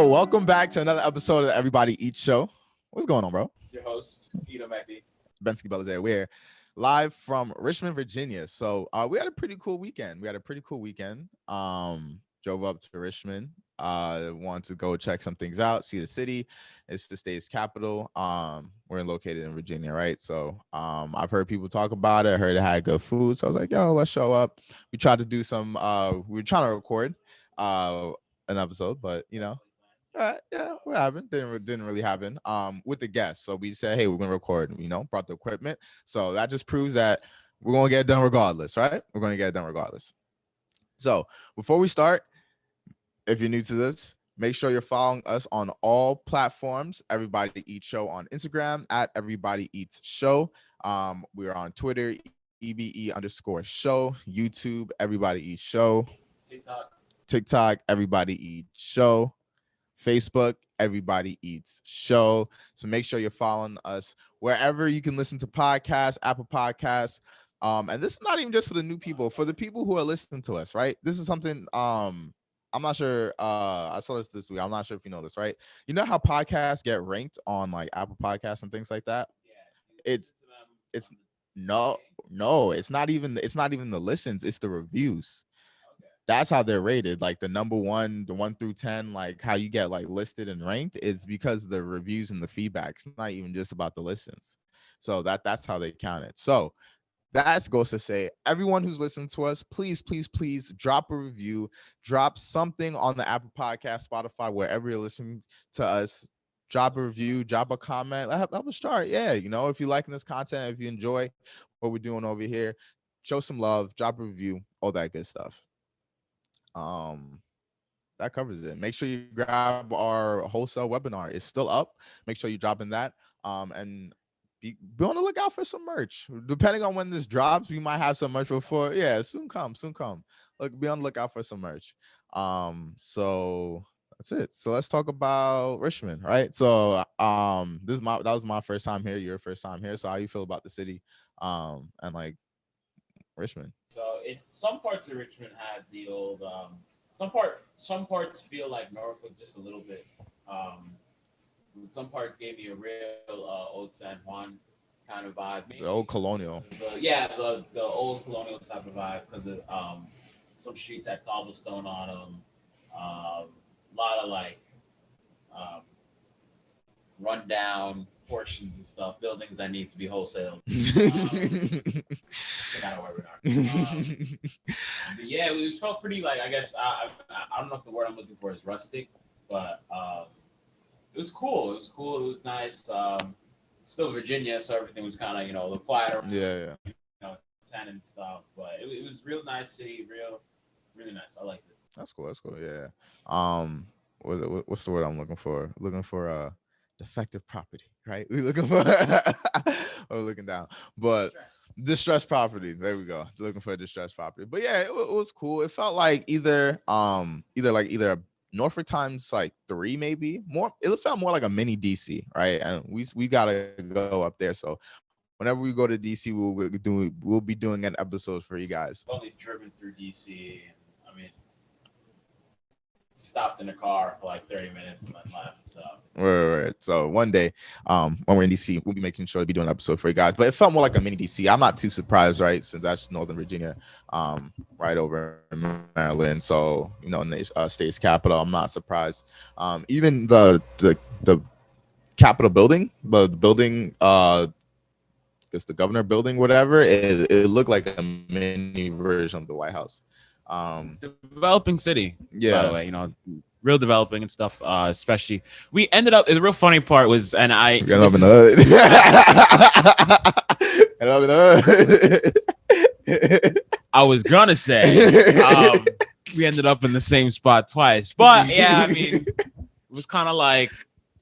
welcome back to another episode of the Everybody Eats Show. What's going on, bro? It's your host, Ito Mekdi. Bensky Belazaire. We're live from Richmond, Virginia. So we had a pretty cool weekend. Drove up to Richmond. Wanted to go check some things out, see the city. It's the state's capital. We're located in Virginia, right? So I've heard people talk about it. I heard it had good food. So I was like, yo, let's show up. We tried to do some, we were trying to record an episode, but what happened didn't really happen with the guests. So we said, hey, we're gonna record, brought the equipment. So that just proves that we're gonna get it done regardless, right? We're gonna get it done regardless. So before we start, if you're new to this, make sure you're following us on all platforms. Everybody Eats Show on Instagram at Everybody Eats Show. We are on Twitter, EBE_show, YouTube, Everybody Eats Show, TikTok, Everybody Eats Show, Facebook, Everybody Eats Show. So make sure you're following us wherever you can listen to podcasts, Apple Podcasts. And this is not even just for the new people, for the people who are listening to us, right? This is something I'm not sure. I saw this week. I'm not sure if you know this, right? You know how podcasts get ranked on like Apple Podcasts and things like that? Yeah. It's not even the listens, it's the reviews. That's how they're rated. Like the number one, the 1 through 10, like how you get like listed and ranked. It's because the reviews and the feedback. It's not even just about the listens. So that's how they count it. So that goes to say, everyone who's listening to us, please drop a review, drop something on the Apple Podcast, Spotify, wherever you're listening to us. Drop a review, drop a comment. Help us start. Yeah, if you're liking this content, if you enjoy what we're doing over here, show some love, drop a review, all that good stuff. That covers it. Make sure you grab our wholesale webinar. It's still up. Make sure you drop in that. And be on the lookout for some merch. Depending on when this drops, we might have some merch before. Yeah, soon come. Look, be on the lookout for some merch. So that's it. So let's talk about Richmond, right? So that was my first time here, your first time here. So how you feel about the city and like Richmond? So some parts of Richmond had the old some parts feel like Norfolk just a little bit. Some parts gave me a real old San Juan kind of vibe. Maybe the old colonial. The old colonial type of vibe, because some streets had cobblestone on them. A lot of like rundown portions and stuff, buildings that need to be wholesaled. But yeah, it felt pretty like, I guess I don't know if the word I'm looking for is rustic, but it was cool. It was nice. Still Virginia, so everything was kind of a little quieter. Yeah. 10 and stuff, but it was real nice city, really nice. I liked it. That's cool. Yeah. What's the word I'm looking for? Looking for defective property, right? We're looking for we're looking down, but distressed property. There we go. Looking for a distressed property. But yeah, it was cool. It felt like either Norfolk times like 3, maybe more. It felt more like a mini DC, right? And we gotta go up there. So whenever we go to DC, we'll be doing an episode for you guys. I've only driven through DC, and I mean, stopped in the car for like 30 minutes and then left. So right. So one day, when we're in DC, we'll be making sure to be doing an episode for you guys. But it felt more like a mini DC. I'm not too surprised, right? Since that's Northern Virginia, right over in Maryland. So in the state's capital, I'm not surprised. Even the Capitol building, the building, it's the governor building, whatever. It looked like a mini version of the White House. Developing city, yeah. By the way, real developing and stuff. Especially, we ended up. The real funny part was, and I ended up in the hood. I was gonna say, we ended up in the same spot twice, but yeah, I mean, it was kind of like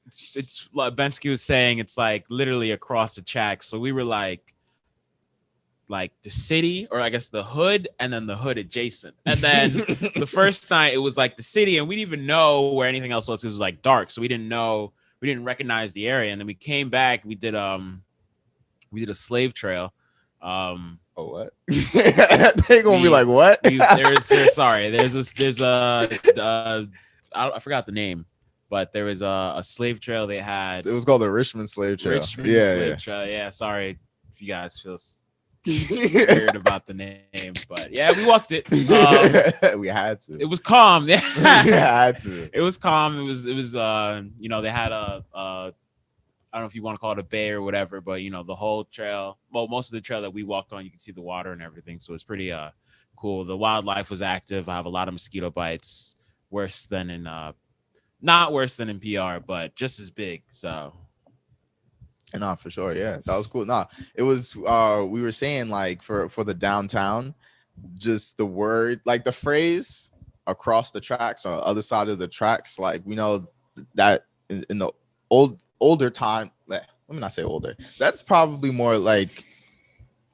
it's like Bensky was saying, it's like literally across the track. So we were like the city, or I guess the hood, and then the hood adjacent. And then the first night it was like the city, and we didn't even know where anything else was. It was like dark, so we didn't recognize the area. And then we came back. We did a slave trail. Oh, what? They gonna be like, what? There's I forgot the name. but there was a slave trail they had. It was called the Richmond Slave Trail. Richmond Yeah, slave trail. Yeah, sorry if you guys feel yeah. weird about the name, but yeah, we walked it. We had It to. was calm. We Yeah, had to. it was calm. It was they had a I don't know if you want to call it a bay or whatever, but the whole trail, well, most of the trail that we walked on, you can see the water and everything. So it's pretty cool. The wildlife was active. I have a lot of mosquito bites, worse than in not worse than in PR, but just as big. So Nah, for sure. Yeah, that was cool. Nah, it was. We were saying like for the downtown, just the word, like the phrase across the tracks or other side of the tracks. Like we know that in the older time. Let me not say older. That's probably more like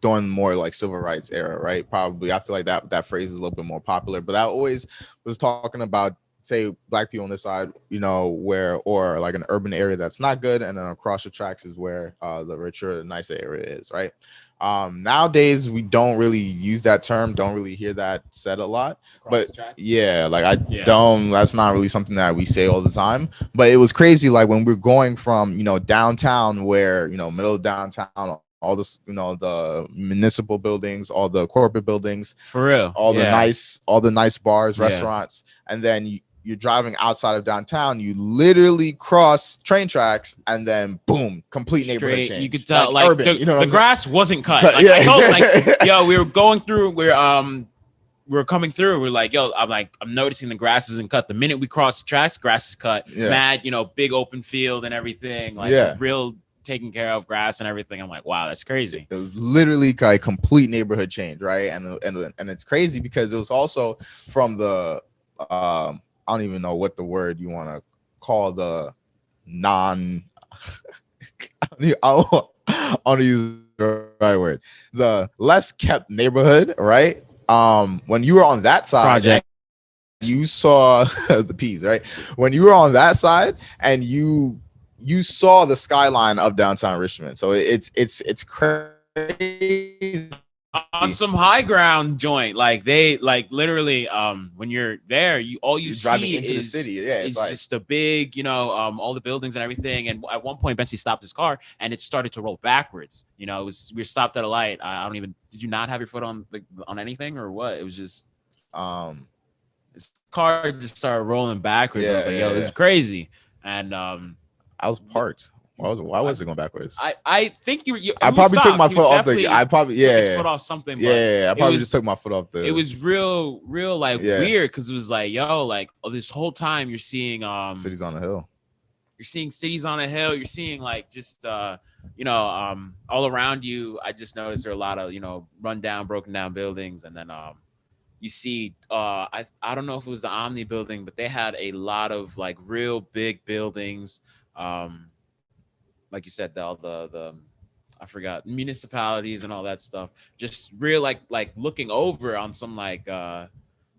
during more like civil rights era, right? Probably. I feel like that phrase is a little bit more popular. But I always was talking about, say, black people on this side, where, or like an urban area that's not good, and then across the tracks is where the richer, nicer area is, right? Nowadays we don't really use that term, don't really hear that said a lot. across But the tracks. yeah, like I Yeah. don't, that's not really something that we say all the time. But it was crazy, like when we're going from downtown, where middle of downtown, all this, the municipal buildings, all the corporate buildings, For real. Yeah. all the nice bars, Yeah. restaurants, and then you're driving outside of downtown, you literally cross train tracks, and then boom, complete neighborhood Straight, change. you could tell like urban, you know what the I'm saying? grass wasn't cut. Cut, Like I yeah. told them, like, yo, we were going through, we're coming through. We're like, yo, I'm noticing the grass isn't cut. The minute we cross the tracks, grass is cut. Yeah. Mad, big open field and everything. Like Yeah. real taken care of grass and everything. I'm like, wow, that's crazy. It was literally like complete neighborhood change, right? And it's crazy because it was also from the I don't even know what the word you want to call the non I want to use the right word, the less kept neighborhood, right? When you were on that side, Project. you saw the peas, right? When you were on that side and you saw the skyline of downtown Richmond. So it's crazy. On some high ground joint, like they like literally when you're there, all you You're driving see into the is city. Yeah, it's is like just a big, all the buildings and everything. And at one point Benji stopped his car and it started to roll backwards. It was, we were stopped at a light. I don't even, did you not have your foot on on anything or what? It was just his car just started rolling backwards. I was like, yo, this is crazy. And I was parked. Why was it going backwards? I think I probably took my foot off the. I probably took his foot off something. But I probably just took my foot off the. It was real like weird because it was like, yo, like this whole time you're seeing cities on the hill. You're seeing cities on a hill. You're seeing like just all around you. I just noticed there are a lot of run down, broken down buildings, and then you see I don't know if it was the Omni building, but they had a lot of like real big buildings. Like you said, all the I forgot, municipalities and all that stuff. Just real like looking over on some like I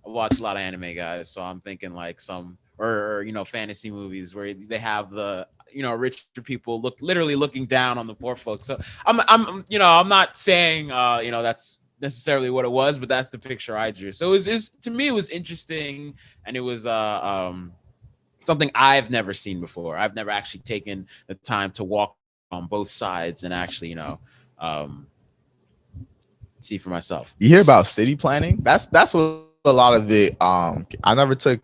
watch a lot of anime, guys, so I'm thinking like some or fantasy movies where they have the richer people literally looking down on the poor folks. So I'm not saying that's necessarily what it was, but that's the picture I drew. So it was to me it was interesting, and it was something I've never seen before. I've never actually taken the time to walk on both sides and actually, see for myself. You hear about city planning? That's what a lot of it. I never took.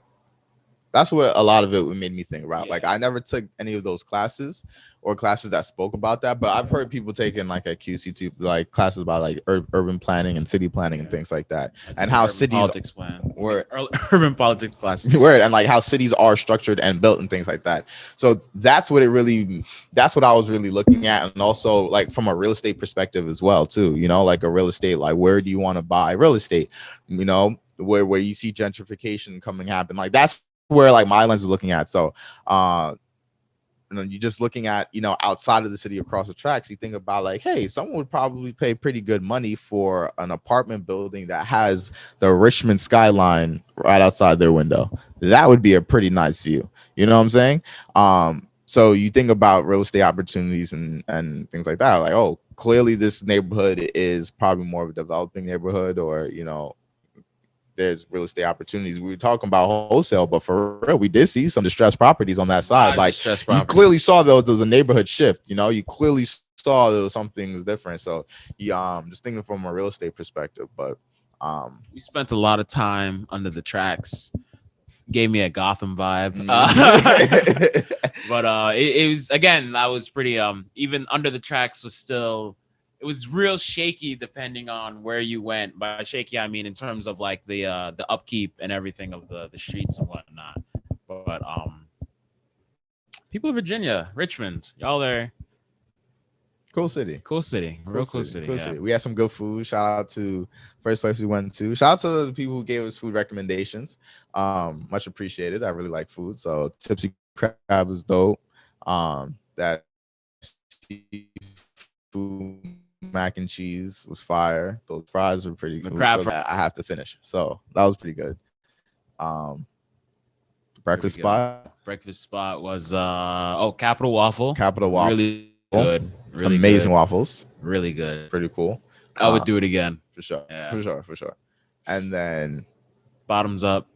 That's what a lot of it made me think about. Yeah. Like I never took any of those classes or classes that spoke about that, but I've heard people taking like at QC2 like classes about like urban planning and city planning and things like that, and how cities politics plan were urban politics classes word, and like how cities are structured and built and things like that. So that's what I was really looking at, and also like from a real estate perspective as well too. Like a real estate, like where do you want to buy real estate? Where you see gentrification coming happen, like that's where like my lens is looking at. So you're just looking at outside of the city across the tracks, you think about like, hey, someone would probably pay pretty good money for an apartment building that has the Richmond skyline right outside their window. That would be a pretty nice view, you know what I'm saying? So you think about real estate opportunities and things like that, like, oh, clearly this neighborhood is probably more of a developing neighborhood, or there's real estate opportunities. We were talking about wholesale, but for real, we did see some distressed properties on that side. Like you clearly saw there was a neighborhood shift. You know, you clearly saw there was some things different. So you just thinking from a real estate perspective, but we spent a lot of time under the tracks. Gave me a Gotham vibe. But it was, again, that was pretty even under the tracks was still, it was real shaky depending on where you went. By shaky I mean in terms of like the upkeep and everything of the streets and whatnot. But people of Virginia, Richmond, y'all are cool city. Cool city. Real cool city. Cool yeah. city. We had some good food. Shout out to first place we went to. Shout out to the people who gave us food recommendations. Much appreciated. I really like food. So Tipsy Crab was dope. That food mac and cheese was fire. Those fries were pretty The cool. crab I have to finish. So that was pretty good. Breakfast spot. Breakfast spot was Capital Waffle. Capital Waffle. Really good. Really amazing good. waffles. Really good. Pretty cool. I would do it again. For sure. Yeah. For sure. And then Bottoms Up.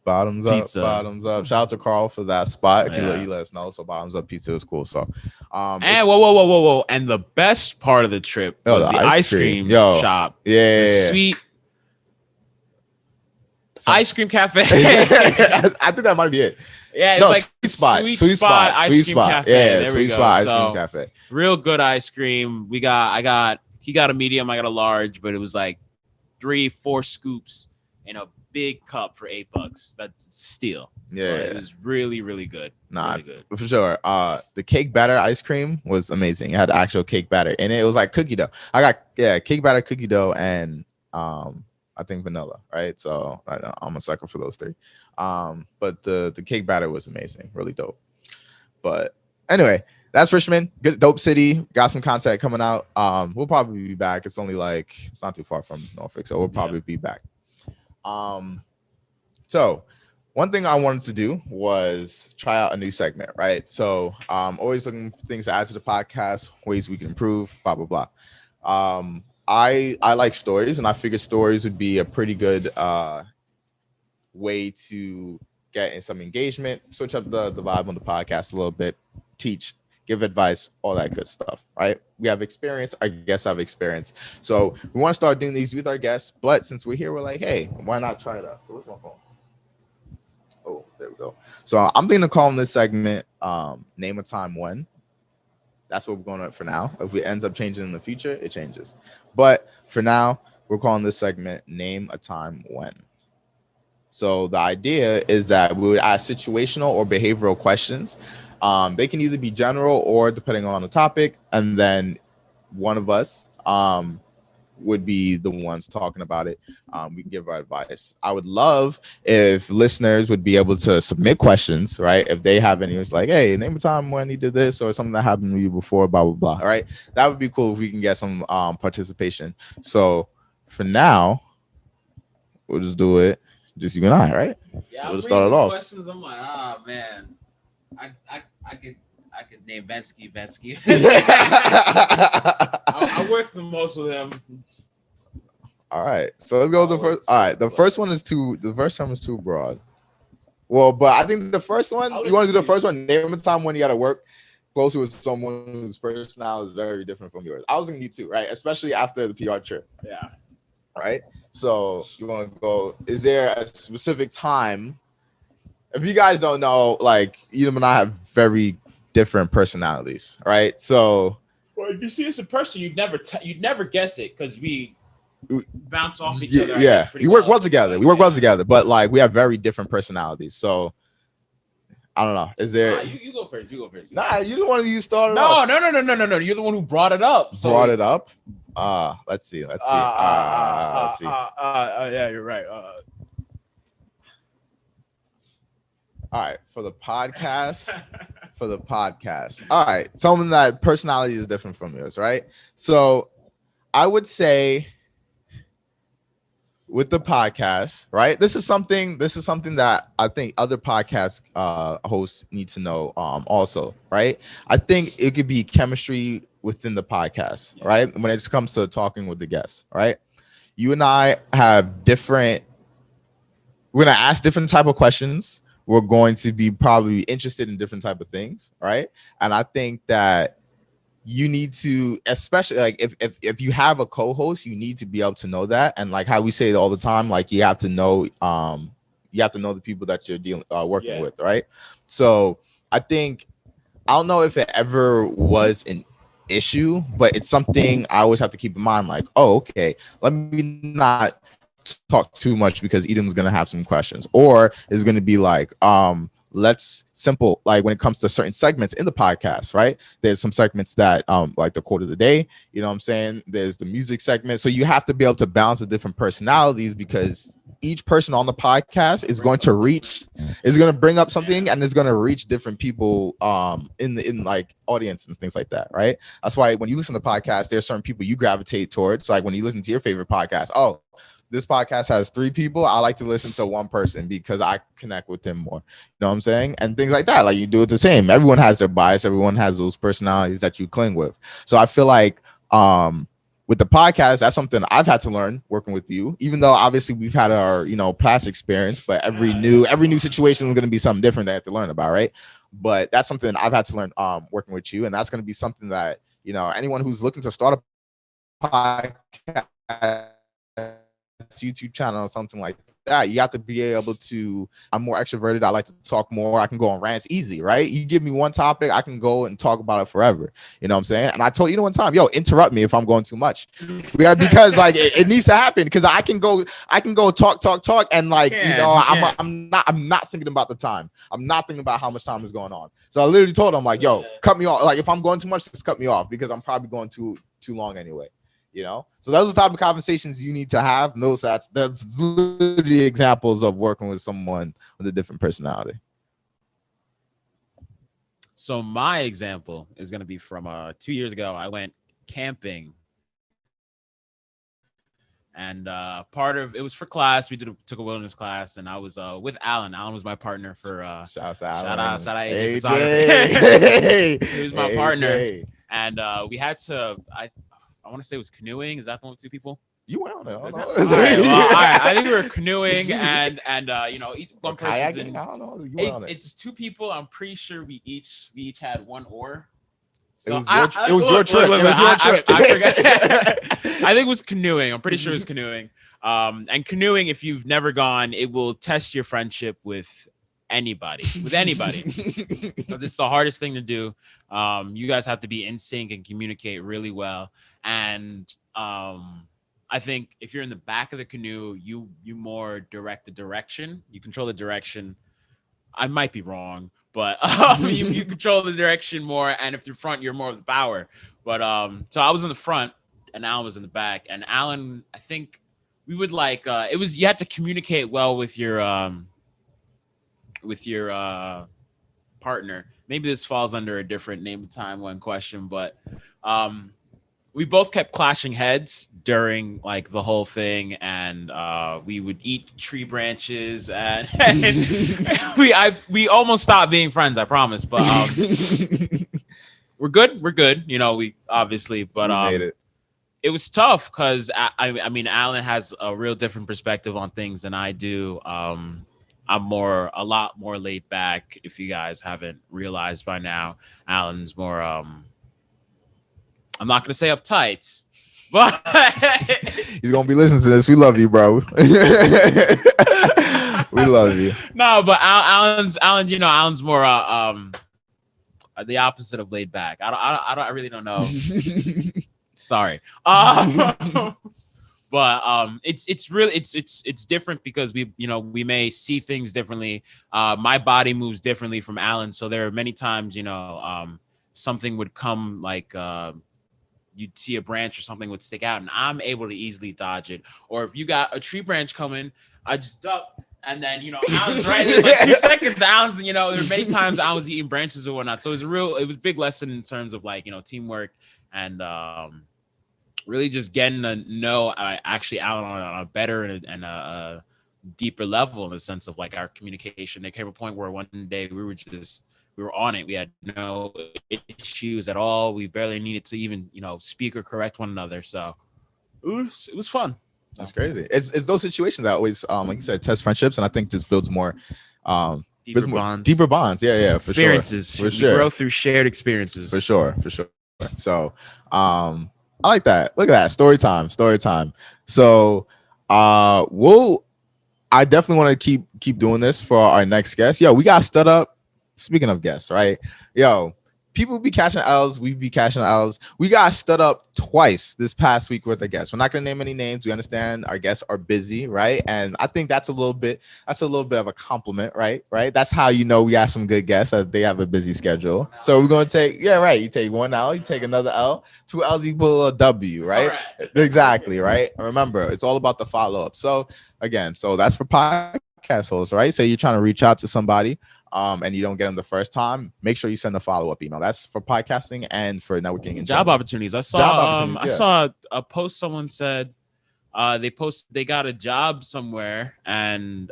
Pizza. Bottoms Up. Shout out to Carl for that spot. Yeah. He let us know. So Bottoms Up Pizza was cool. So and whoa. And the best part of the trip was the ice cream shop. Yeah. Sweet ice cream cafe. I think that might be it. Yeah, it's like sweet spot ice cream cafe. Yeah, there sweet spot ice cream cafe. Real good ice cream. He got a medium, I got a large, but it was like 3-4 scoops in a big cup for $8. That's steal. Yeah, but it was really, really good. Nah, really good. For sure. The cake batter ice cream was amazing. It had actual cake batter in it. It was like cookie dough. I got cake batter, cookie dough, and I think vanilla, right? So I'm a sucker for those three. But the cake batter was amazing, really dope. But anyway, that's Richmond. Good, dope city. Got some content coming out. We'll probably be back. It's not too far from Norfolk, so we'll probably be back. So one thing I wanted to do was try out a new segment, right? So always looking for things to add to the podcast, ways we can improve, blah blah blah. I like stories, and I figured stories would be a pretty good way to get in some engagement, switch up the vibe on the podcast a little bit, teach, give advice, all that good stuff, right? We have experience. Our guests have experience. So we want to start doing these with our guests, but since we're here, we're like, hey, why not try it out? So where's my phone? Oh, there we go. So I'm thinking of calling this segment Name a Time When. That's what we're going to for now. If it ends up changing in the future, it changes. But for now, we're calling this segment Name a Time When. So the idea is that we would ask situational or behavioral questions. They can either be general or depending on the topic. And then one of us would be the ones talking about it. We can give our advice. I would love if listeners would be able to submit questions, right? If they have any, it's like, hey, name a time when you did this or something that happened to you before, blah, blah, blah. All right. That would be cool if we can get some participation. So for now, we'll just do it. Just you and I, right? Yeah, we'll just start it off. Questions, I'm like, man, I could name Bensky. I work the most with him. All right, so let's go with the first. All right, the first one is too. The first term is too broad. Well, but I think the first one. You want to do the first one? Name a time when you got to work closely with someone whose personality is very different from yours. I was thinking you too, right? Especially after the PR trip. Yeah. Right. So you want to go? Is there a specific time? If you guys don't know, like you and I have very different personalities, right? So, well, if you see us in person, you'd never guess it because we bounce off each other. Yeah, we work well together. But like we have very different personalities. So I don't know. Is there? You go first. Nah, you the one who started. No. You're the one who brought it up. So. Brought it up. Let's see. Let's see. Yeah, you're right. All right, for the podcast. All right, someone that personality is different from yours, right? So I would say with the podcast, right? This is something that I think other podcast hosts need to know also, right? I think it could be chemistry within the podcast, right? When it comes to talking with the guests, right? You and I have different we're gonna ask different type of questions. We're going to be probably interested in different type of things, right? And I think that you need to, especially like if you have a co-host, you need to be able to know that. And like how we say it all the time, like you have to know the people that you're dealing working Yeah. with, right? So I think, I don't know if it ever was an issue, but it's something I always have to keep in mind. Like, oh, okay, let me not talk too much because Edom's gonna have some questions, or it's gonna be like, let's simple, like when it comes to certain segments in the podcast, right? There's some segments that like the quote of the day, you know what I'm saying? There's the music segment. So you have to be able to balance the different personalities, because each person on the podcast is going to bring up something, and is going to reach different people in like audience and things like that, right? That's why when you listen to podcasts, there's certain people you gravitate towards. Like when you listen to your favorite podcast, oh, this podcast has 3 people, I like to listen to one person because I connect with them more, you know what I'm saying? And things like that. Like you do it the same. Everyone has their bias, everyone has those personalities that you cling with. So I feel like with the podcast, that's something I've had to learn working with you, even though obviously we've had our, past experience, but every new situation is going to be something different that I have to learn about, right? But that's something I've had to learn working with you. And that's going to be something that, anyone who's looking to start a podcast, YouTube channel or something like that, you have to be able to, I'm more extroverted, I like to talk more, I can go on rants easy, right? You give me one topic, I can go and talk about it forever, you know what I'm saying? And I told one time, yo, interrupt me if I'm going too much, because like it needs to happen, because I can go talk, and like I'm not thinking about the time, I'm not thinking about how much time is going on. So I literally told him, like, yo, cut me off. Like if I'm going too much, just cut me off, because I'm probably going too long anyway. So those are the type of conversations you need to have. And that's literally examples of working with someone with a different personality. So my example is going to be from 2 years ago. I went camping, and part of it was for class. We took a wilderness class, and I was with Alan. Alan was my partner for shout out to Alan. Shout out AJ AJ. photography. He was my partner, AJ. and we had to. I want to say it was canoeing. Is that the one with 2 people? You went on it. All right. I think we were canoeing, and one person's in. I don't know. It's 2 people. I'm pretty sure we each had 1 oar. So it was your trip. I forget. I think it was canoeing. I'm pretty sure it was canoeing. And canoeing, if you've never gone, it will test your friendship with anybody, because it's the hardest thing to do. You guys have to be in sync and communicate really well. And I think if you're in the back of the canoe, you more direct the direction. You control the direction. I might be wrong, but you control the direction more. And if you're front, you're more of the power. But so I was in the front, and Alan was in the back. And Alan, I think we would like it was, you had to communicate well with your partner. Maybe this falls under a different name of time one question, but we both kept clashing heads during like the whole thing, and we would eat tree branches, and we almost stopped being friends, I promise. But we're good. We obviously, but we made it. It was tough because I mean, Alan has a real different perspective on things than I do. I'm a lot more laid back. If you guys haven't realized by now, Alan's more I'm not gonna say uptight, but he's gonna be listening to this. We love you, bro. We love you. No, but Alan's Alan's more the opposite of laid back. I really don't know. Sorry. But it's really it's different because we may see things differently. My body moves differently from Alan, so there are many times something would come like you'd see a branch or something would stick out, and I'm able to easily dodge it. Or if you got a tree branch coming, I just duck, and then Alan's right in like 2 seconds. Alan's there are many times I was eating branches or whatnot. So it was a big lesson in terms of like teamwork and really just getting to know actually Alan on a better and a deeper level in the sense of like our communication. There came a point where one day we were on it. We had no issues at all. We barely needed to even speak or correct one another. So it was fun. That's crazy. It's those situations that always like you said, test friendships, and I think just Deeper builds more bonds, deeper bonds. Yeah, for sure, experiences. for We sure, grow through shared experiences. for sure, for sure. So, I like that. Look at that story time, story time. So, we'll I definitely want to keep doing this for our next guest. Yo, we got stood up. Speaking of guests, right? Yo, people be catching L's. We be catching L's. We got stood up twice this past week with a guest. We're not gonna name any names. We understand our guests are busy, right? And I think that's a little bit of a compliment, right? Right. That's how you know we got some good guests that they have a busy schedule. So we're gonna take right. You take one L, you take another L, two L's equal a W, right? Exactly, right. Remember, it's all about the follow up. So again, so that's for podcast hosts, right? Say you're trying to reach out to somebody, and you don't get them the first time, make sure you send a follow-up email. That's for podcasting and for networking in Job general. opportunities. I Job saw opportunities, I yeah. saw a post someone said they got a job somewhere and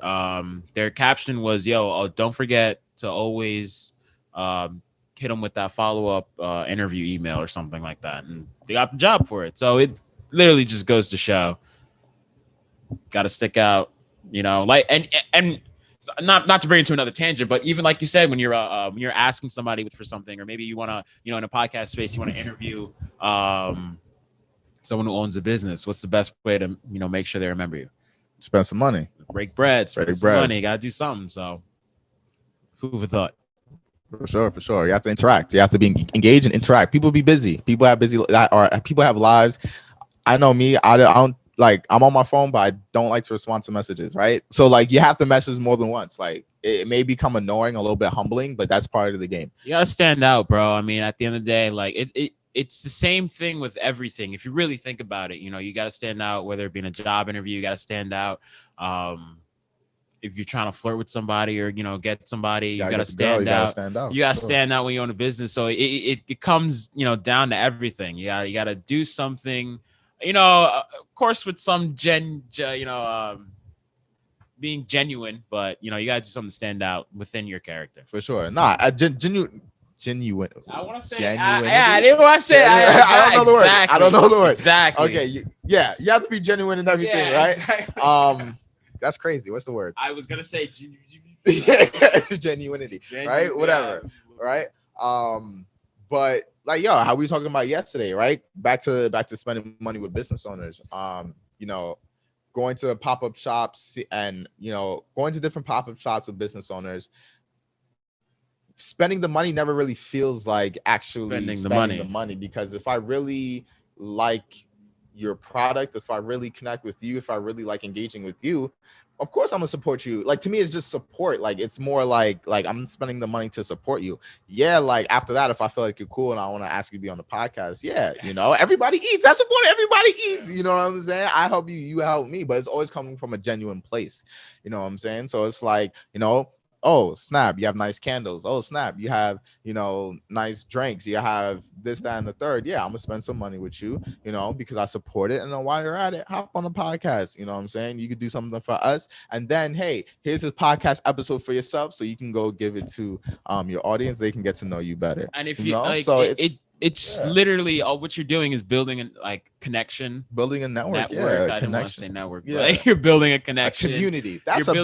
their caption was, yo, oh, don't forget to always hit them with that follow-up interview email or something like that, and they got the job for it. So it literally just goes to show, got to stick out, like, and not to bring it to another tangent, but even like you said, when you're asking somebody for something, or maybe you want to, in a podcast space, you want to interview someone who owns a business, what's the best way to, make sure they remember you? Spend some money. Break bread, spend Break some bread. money, gotta do something. So food for thought. For sure, for sure. You have to interact. You have to be engaged and interact. People be busy. People have people have lives. I know me. I don't like. I'm on my phone, but I don't like to respond to messages. Right. So like, you have to message more than once. Like, it may become annoying, a little bit humbling, but that's part of the game. You gotta stand out, bro. I mean, at the end of the day, like it's the same thing with everything. If you really think about it, you gotta stand out, whether it be in a job interview, you gotta stand out. If you're trying to flirt with somebody or get somebody, you gotta stand out. Stand out. You gotta stand out when you own a business. So it comes down to everything. You gotta do something. Of course, with some being genuine, but you gotta do something to stand out within your character. For sure. Nah, genuine. I want to say, genuine. I didn't want to say. I don't know the word. I don't know the word. Exactly. Okay. You have to be genuine in everything, right? Exactly. That's crazy. What's the word? I was gonna say Genuinity, right? Whatever, right? But like, yo, how we were talking about yesterday, right? Back to spending money with business owners. Going to pop-up shops and going to different pop-up shops with business owners. Spending the money never really feels like actually spending the money, because if I really like your product, if I really connect with you, if I really like engaging with you, of course I'm gonna support you. Like, to me, it's just support. Like, it's more like I'm spending the money to support you. Yeah, like after that, if I feel like you're cool and I want to ask you to be on the podcast, yeah, everybody eats. That's the point. Everybody eats. You know what I'm saying? I help you, you help me, but it's always coming from a genuine place. You know what I'm saying? So it's like, oh snap, you have nice candles. Oh snap, you have nice drinks. You have this, that, and the third. Yeah, I'm gonna spend some money with you, because I support it. And then while you're at it, hop on the podcast. You know what I'm saying? You could do something for us, and then hey, here's this podcast episode for yourself, so you can go give it to your audience. They can get to know you better. And if you like, so it's literally all what you're doing is building a connection, building a network. Yeah, I didn't want to say network, but you're building a connection, a community. That's a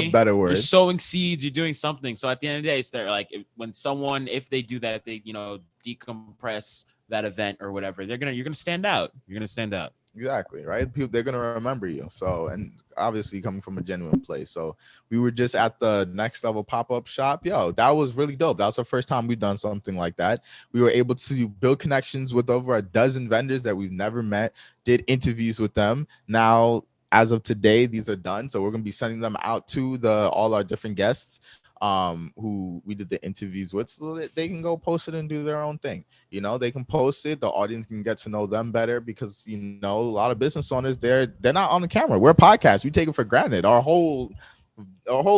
better word. You're sowing seeds. You're doing something. So at the end of the day, it's there. Like, if they do that, they decompress that event or whatever. You're gonna stand out. You're gonna stand out. Exactly, right? People, they're gonna remember you. So, and obviously coming from a genuine place. So we were just at the Next Level pop-up shop. Yo, that was really dope. That was the first time we've done something like that. We were able to build connections with over a dozen vendors that we've never met, did interviews with them. Now, as of today, these are done. So we're gonna be sending them out to all our different guests who we did the interviews with, so that they can go post it and do their own thing. They can post it, the audience can get to know them better, because a lot of business owners, they're not on the camera. We're a podcast, we take it for granted. Our whole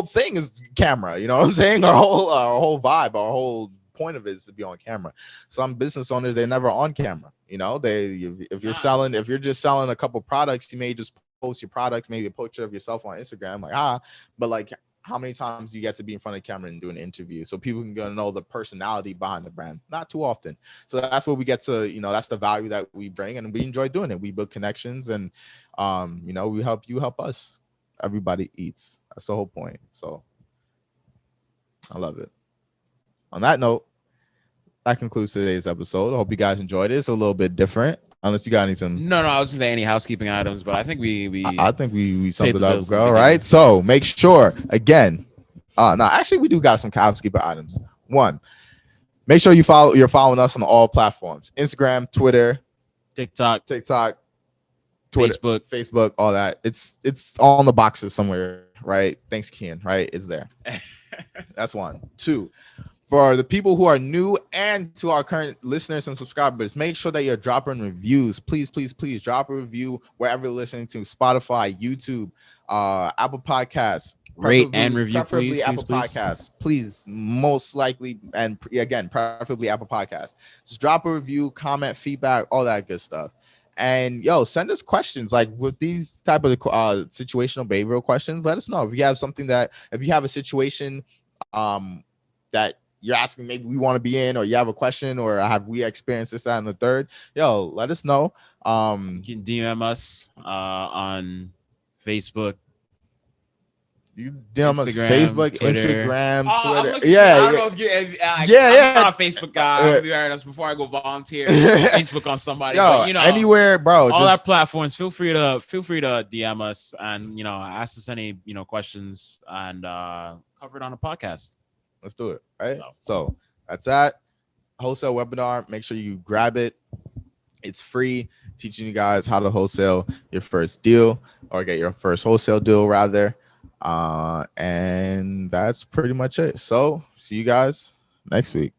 thing is camera. You know what I'm saying? Our whole vibe, our whole point of it is to be on camera. Some business owners, they're never on camera. If you're just selling a couple products, you may just post your products, maybe a picture of yourself on Instagram, but like, how many times do you get to be in front of the camera and do an interview so people can go know the personality behind the brand? Not too often. So that's what we get to, that's the value that we bring, and we enjoy doing it. We build connections, and we help you help us. Everybody eats. That's the whole point. So I love it. On that note, that concludes today's episode. I hope you guys enjoyed it. It's a little bit different, unless you got anything. No, I was gonna say any housekeeping items, but I think I think we summed it up, bills in the bro. Right. So make sure again. No, actually, we do got some housekeeping items. One, make sure you're following us on all platforms: Instagram, Twitter, TikTok, Twitter, Facebook, all that. It's on the boxes somewhere, right? Thanks, Kian. Right, it's there. That's one. Two, for the people who are new and to our current listeners and subscribers, make sure that you're dropping reviews. Please drop a review wherever you're listening to: Spotify, YouTube, Apple Podcasts. Rate and review, preferably please, Apple Podcasts. Please, most likely, and again, preferably Apple Podcasts. Just drop a review, comment, feedback, all that good stuff. And send us questions like with these type of situational behavioral questions. Let us know if you have if you have a situation that you're asking, maybe we want to be in, or you have a question, or have we experienced this, that, and the third. Let us know. You can DM us on Facebook. You DM us Facebook, Twitter. Instagram, Twitter. I don't know if you're. I'm not a Facebook guy. I'll be honest. Before I go volunteer Facebook on somebody, but anywhere, bro. All our platforms. Feel free to DM us and ask us any questions and cover it on a podcast. Let's do it. Right. So that's that wholesale webinar. Make sure you grab it. It's free, teaching you guys how to wholesale your first deal, or get your first wholesale deal rather. And that's pretty much it. So see you guys next week.